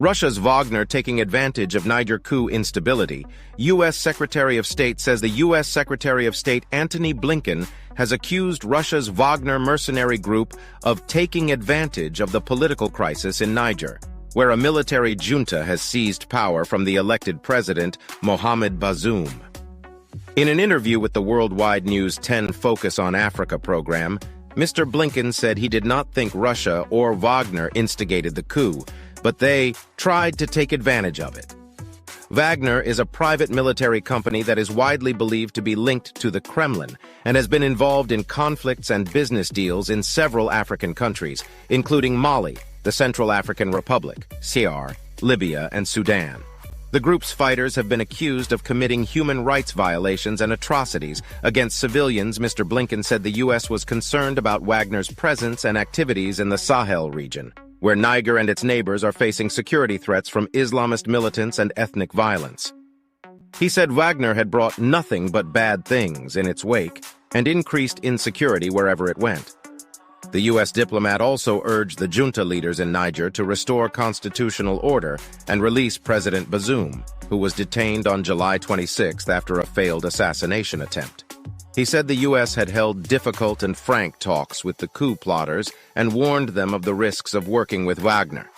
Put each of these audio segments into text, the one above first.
Russia's Wagner taking advantage of Niger coup instability. U.S. Secretary of State says the U.S. Secretary of State Antony Blinken has accused Russia's Wagner mercenary group of taking advantage of the political crisis in Niger, where a military junta has seized power from the elected President Mohamed Bazoum. In an interview with the Worldwide News 10 Focus on Africa program, Mr. Blinken said he did not think Russia or Wagner instigated the coup, but they tried to take advantage of it. Wagner is a private military company that is widely believed to be linked to the Kremlin and has been involved in conflicts and business deals in several African countries, including Mali, the Central African Republic, CAR, Libya, and Sudan. The group's fighters have been accused of committing human rights violations and atrocities against civilians. Mr. Blinken said the U.S. was concerned about Wagner's presence and activities in the Sahel region, where Niger and its neighbors are facing security threats from Islamist militants and ethnic violence. He said Wagner had brought nothing but bad things in its wake and increased insecurity wherever it went. The U.S. diplomat also urged the junta leaders in Niger to restore constitutional order and release President Bazoum, who was detained on July 26 after a failed assassination attempt. He said the U.S. had held difficult and frank talks with the coup plotters and warned them of the risks of working with Wagner.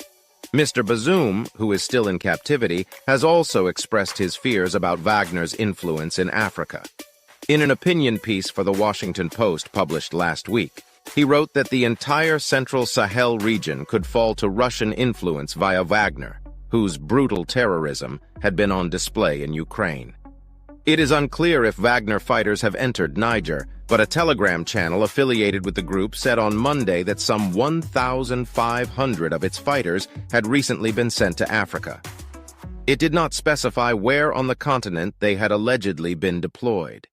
Mr. Bazoum, who is still in captivity, has also expressed his fears about Wagner's influence in Africa. In an opinion piece for The Washington Post published last week, he wrote that the entire central Sahel region could fall to Russian influence via Wagner, whose brutal terrorism had been on display in Ukraine. It is unclear if Wagner fighters have entered Niger, but a Telegram channel affiliated with the group said on Monday that some 1,500 of its fighters had recently been sent to Africa. It did not specify where on the continent they had allegedly been deployed.